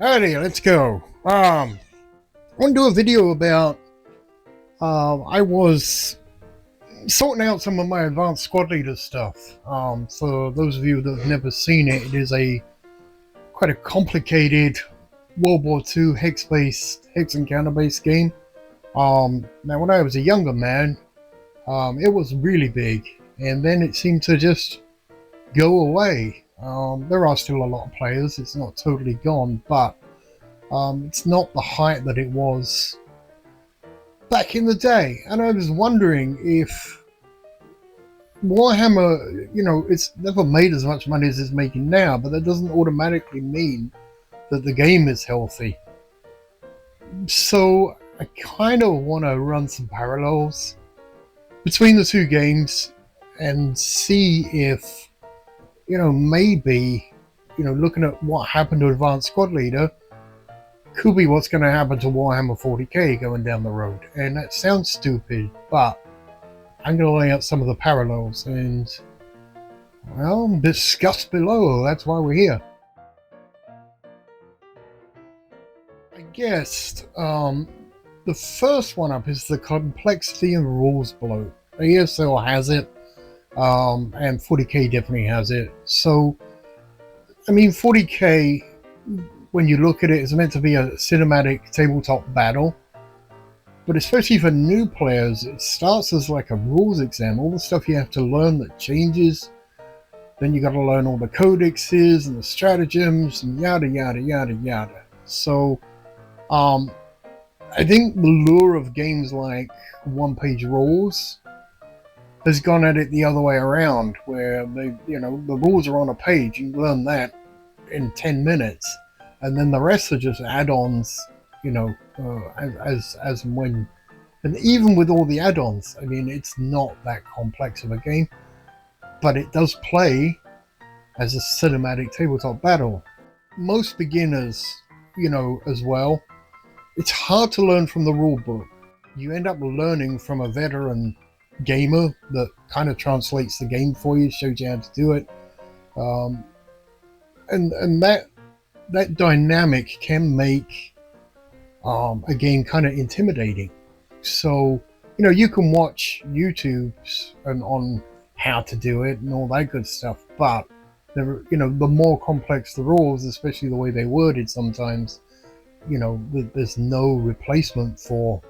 Alrighty, let's go. I want to do a video about I was sorting out some of my advanced squad leader stuff. For those of you that have never seen it, it is a quite a complicated World War II hex and counter based game. Now when I was a younger man, it was really big, and then it seemed to just go away. There are still a lot of players, it's not totally gone, but it's not the height that it was back in the day. And I was wondering if Warhammer, it's never made as much money as it's making now, but that doesn't automatically mean that the game is healthy. So I kind of want to run some parallels between the two games and see if, maybe, looking at what happened to Advanced Squad Leader could be what's going to happen to Warhammer 40k going down the road. And that sounds stupid, but I'm going to lay out some of the parallels and, well, discuss below. That's why we're here. I guess the first one up is the complexity and rules bloat. ASL has it, and 40k definitely has it. So, I mean, 40k, when you look at it, it's meant to be a cinematic tabletop battle, but especially for new players, it starts as like a rules exam. All the stuff you have to learn that changes, then you got to learn all the codexes and the stratagems and yada yada yada yada. So I think the lure of games like one-page rules has gone at it the other way around, where the rules are on a page, you learn that in 10 minutes, and then the rest are just add-ons, as and when. And even with all the add-ons, I mean, it's not that complex of a game, but it does play as a cinematic tabletop battle. Most beginners, as well, it's hard to learn from the rule book. You end up learning from a veteran gamer that kind of translates the game for you, shows you how to do it, and that dynamic can make a game kind of intimidating. So you can watch YouTube's and on how to do it and all that good stuff, but the more complex the rules, especially the way they're worded sometimes, there's no replacement for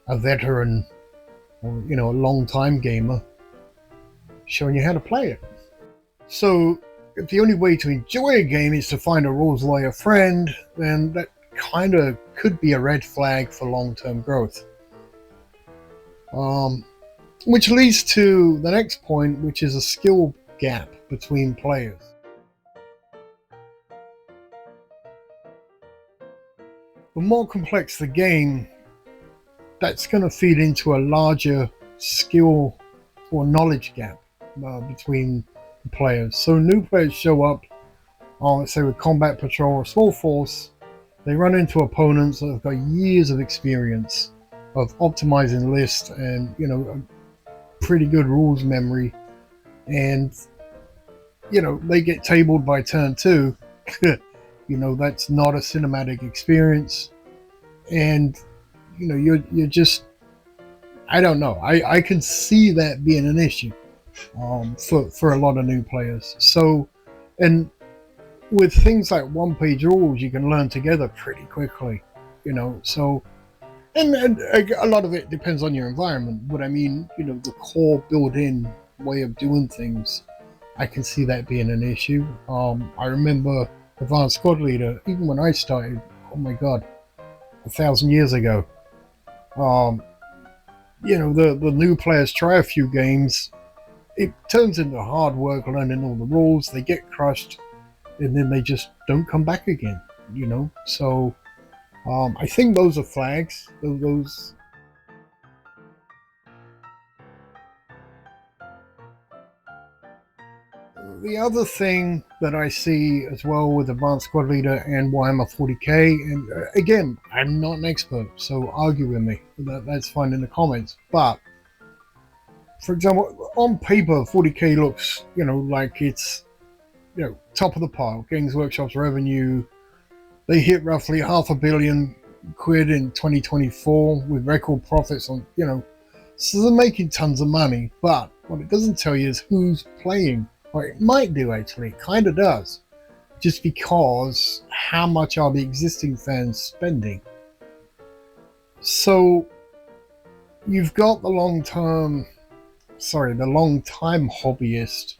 a veteran or a long time gamer showing you how to play it. So if the only way to enjoy a game is to find a rules lawyer friend, then that kind of could be a red flag for long-term growth. Which leads to the next point, which is a skill gap between players. The more complex the game, that's going to feed into a larger skill or knowledge gap between the players. So new players show up, let's say with combat patrol or small force, they run into opponents that have got years of experience of optimizing lists and a pretty good rules memory, and they get tabled by turn 2. That's not a cinematic experience, and you're just, I don't know, I can see that being an issue for a lot of new players. So, and with things like one-page rules, you can learn together pretty quickly, so, and a lot of it depends on your environment, but I mean, the core built-in way of doing things, I can see that being an issue. I remember Advanced Squad Leader, even when I started, oh my god, 1,000 years ago, the new players try a few games, it turns into hard work learning all the rules, they get crushed, and then they just don't come back again, so I think those are flags. Those The other thing that I see as well with Advanced Squad Leader and Warhammer 40k, and again, I'm not an expert, so argue with me. That's fine in the comments. But for example, on paper, 40k looks, like it's, top of the pile. Games Workshop's revenue, They hit roughly £500 million in 2024 with record profits on, so they're making tons of money. But what it doesn't tell you is who's playing. Or it might do, actually. It kind of does. Just because how much are the existing fans spending? So you've got the long-time hobbyist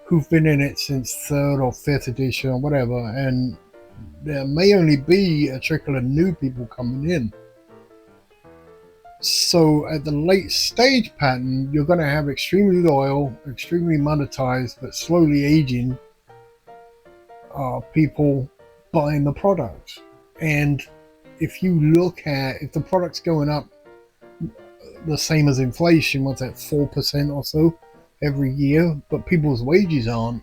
who've been in it since 3rd or 5th edition or whatever, and there may only be a trickle of new people coming in. So at the late stage pattern, you're going to have extremely loyal, extremely monetized, but slowly aging people buying the product. And if you look at, if the product's going up the same as inflation, what's that, 4% or so every year, but people's wages aren't,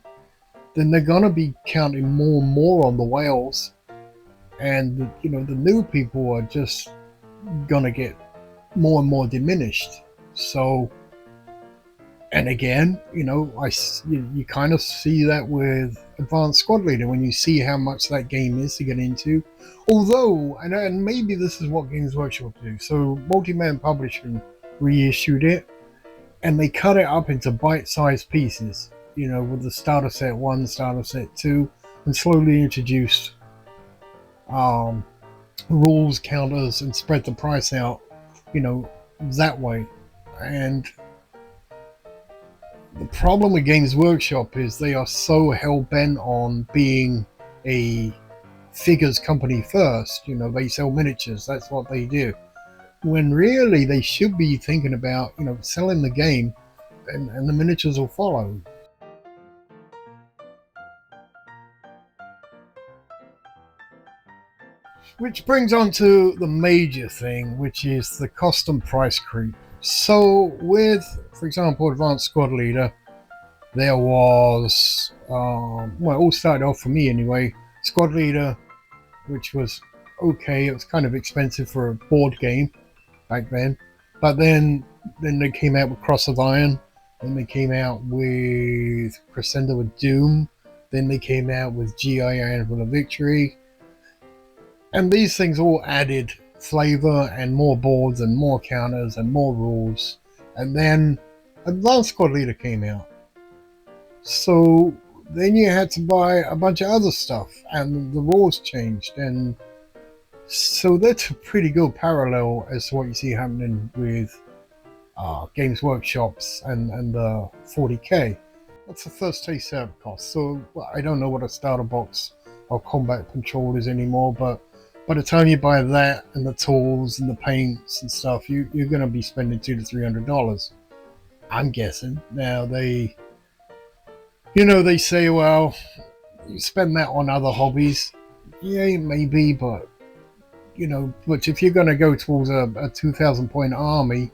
then they're going to be counting more and more on the whales. And, the new people are just going to get more and more diminished. So, and again, you kind of see that with Advanced Squad Leader when you see how much that game is to get into. Although, and maybe this is what Games Workshop do. So, Multi-Man Publishing reissued it, and they cut it up into bite-sized pieces. With the starter set 1, starter set 2, and slowly introduced rules, counters, and spread the price out, that way. And the problem with Games Workshop is they are so hell-bent on being a figures company first. They sell miniatures, that's what they do. When really they should be thinking about, selling the game, and the miniatures will follow. Which brings on to the major thing, which is the custom price creep. So with, for example, Advanced Squad Leader, there was, it all started off for me anyway, Squad Leader, which was okay. It was kind of expensive for a board game back then. But then they came out with Cross of Iron, then they came out with Crescendo of Doom, then they came out with GI Anvil of Victory. And these things all added flavor and more boards and more counters and more rules. And then Advanced Squad Leader came out. So then you had to buy a bunch of other stuff, and the rules changed. And so that's a pretty good parallel as to what you see happening with Games Workshops and the 40k. What's the first taste setup cost? So I don't know what a starter box or combat control is anymore, but by the time you buy that and the tools and the paints and stuff, you're going to be spending $200 to $300. I'm guessing. Now they say, well, you spend that on other hobbies. Yeah, maybe, but but if you're going to go towards a 2,000 point army,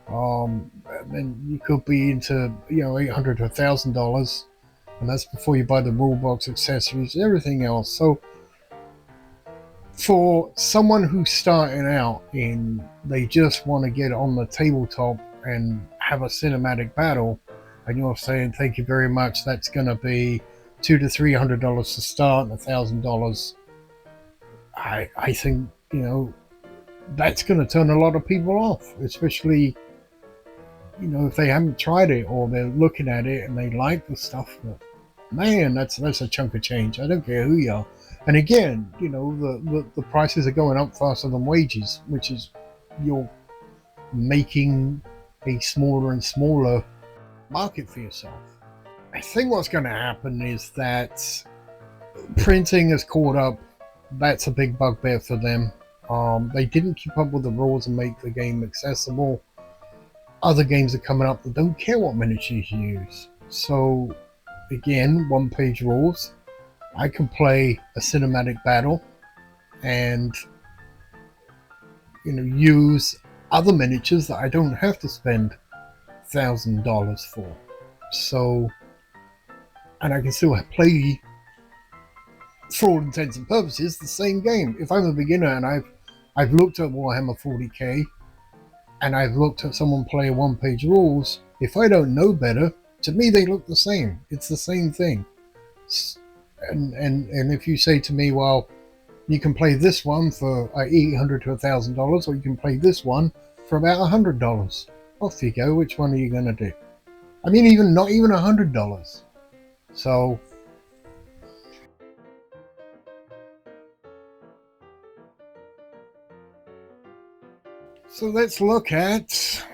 then you could be into $800 to $1,000, and that's before you buy the rule box, accessories, everything else. So for someone who's starting out they just want to get on the tabletop and have a cinematic battle, and you're saying, thank you very much, that's going to be $200 to $300 to start and $1,000. I think that's going to turn a lot of people off, especially if they haven't tried it or they're looking at it and they like the stuff. But man, that's a chunk of change. I don't care who you are. And again, the prices are going up faster than wages, which is you're making a smaller and smaller market for yourself. I think what's going to happen is that printing has caught up. That's a big bugbear for them. They didn't keep up with the rules and make the game accessible. Other games are coming up that don't care what miniatures you use. So again, one-page rules. I can play a cinematic battle and use other miniatures that I don't have to spend $1,000 for. So, and I can still play, for all intents and purposes, the same game. If I'm a beginner and I've looked at Warhammer 40k and I've looked at someone play one-page rules, if I don't know better, to me they look the same. It's the same thing. And if you say to me, well, You can play this one for $800 to $1,000, or you can play this one for about $100. Off you go. Which one are you going to do? I mean, even not even $100. So let's look at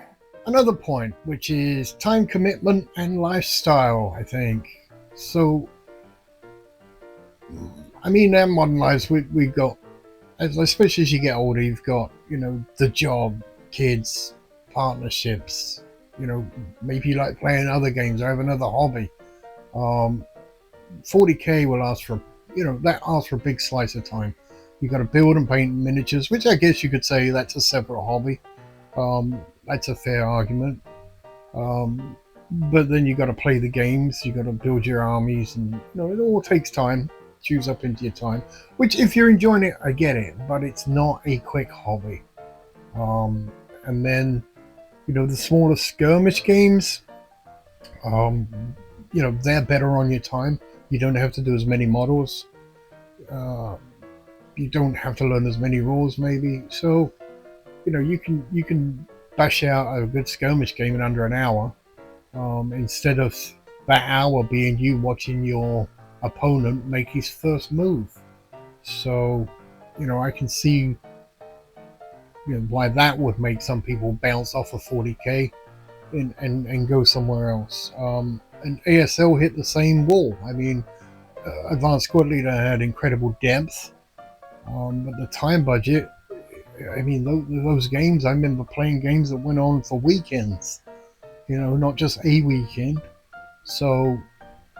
another point, which is time commitment and lifestyle, I think. So, I mean, our modern lives, we've got, especially as you get older, you've got, the job, kids, partnerships, maybe you like playing other games or have another hobby. 40K will ask for, that asks for a big slice of time. You've got to build and paint miniatures, which I guess you could say that's a separate hobby. That's a fair argument. But then you've got to play the games, you've got to build your armies, and it all takes time. Choose up into your time, which if you're enjoying it, I get it, but it's not a quick hobby. And then, the smaller skirmish games, they're better on your time. You don't have to do as many models. You don't have to learn as many rules, maybe. So, you can bash out a good skirmish game in under an hour, instead of that hour being you watching your opponent make his first move. So, I can see why that would make some people bounce off of 40K and go somewhere else. And ASL hit the same wall. I mean, Advanced Squad Leader had incredible depth, but the time budget, I mean, those games, I remember playing games that went on for weekends, not just a weekend. So,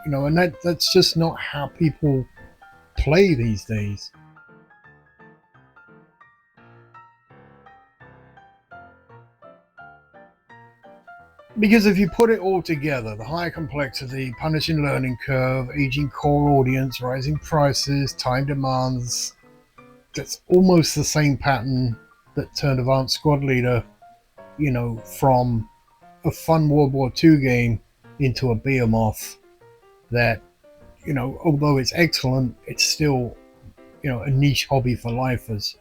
and that's just not how people play these days. Because if you put it all together, the higher complexity, punishing learning curve, aging core audience, rising prices, time demands, that's almost the same pattern that turned Advanced Squad Leader, from a fun World War II game into a behemoth that, although it's excellent, it's still, a niche hobby for lifers,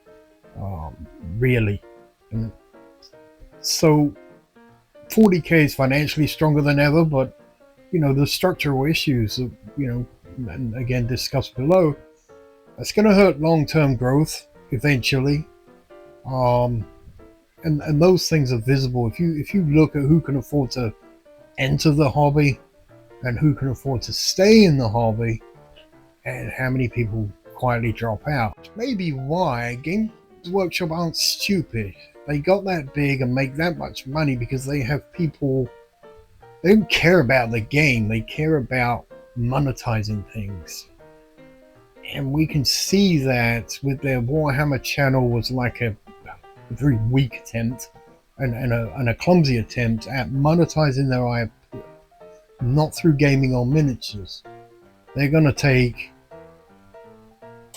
really. And so 40K is financially stronger than ever, but, the structural issues, and again discussed below, it's going to hurt long-term growth eventually. And those things are visible. If you look at who can afford to enter the hobby and who can afford to stay in the hobby, and how many people quietly drop out. Maybe why Games Workshop aren't stupid. They got that big and make that much money because they have people. They don't care about the game. They care about monetizing things. And we can see that with their Warhammer channel was like a very weak attempt and a clumsy attempt at monetizing their IP, not through gaming or miniatures. They're going to take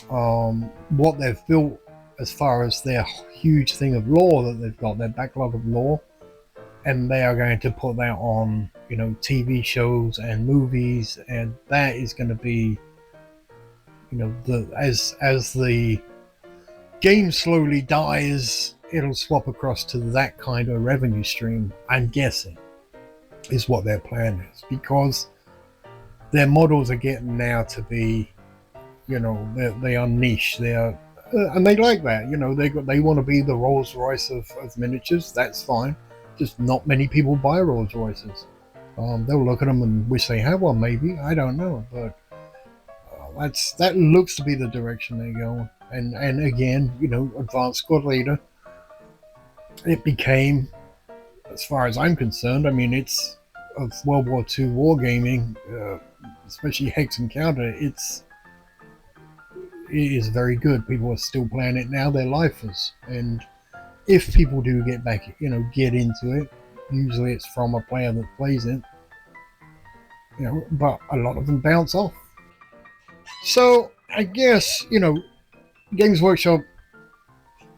what they've built as far as their huge thing of lore that they've got, their backlog of lore, and they are going to put that on, TV shows and movies, and that is going to be, as the game slowly dies, it'll swap across to that kind of revenue stream, I'm guessing, is what their plan is, because their models are getting now to be, they are niche. They are, and they like that. They want to be the Rolls Royce of miniatures. That's fine. Just not many people buy Rolls Royces. They'll look at them and wish they had one. Maybe, I don't know, but that looks to be the direction they're going. And again, Advanced Squad Leader, it became, as far as I'm concerned, I mean, it's of World War II wargaming, especially Hex and Counter. It is very good. People are still playing it now. They're lifers, and if people do get back, get into it, usually it's from a player that plays it. But a lot of them bounce off. So I guess Games Workshop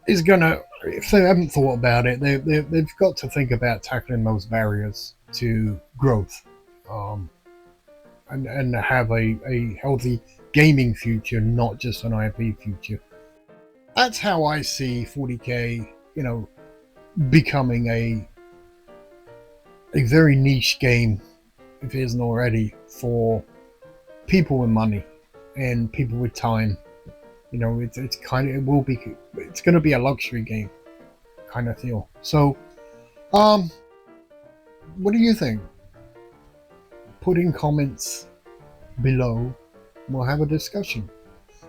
is gonna, if they haven't thought about it, they've got to think about tackling those barriers to growth, and have a healthy gaming future, not just an IP future. that's how I see 40k, becoming a very niche game, if it isn't already, for people with money and people with time. It's kind of, it's going to be a luxury game kind of feel. So, what do you think? Put in comments below. We'll have a discussion.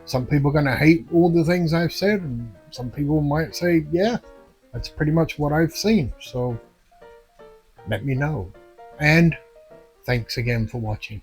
Some people are going to hate all the things I've said, and some people might say, yeah, that's pretty much what I've seen. So let me know. And thanks again for watching.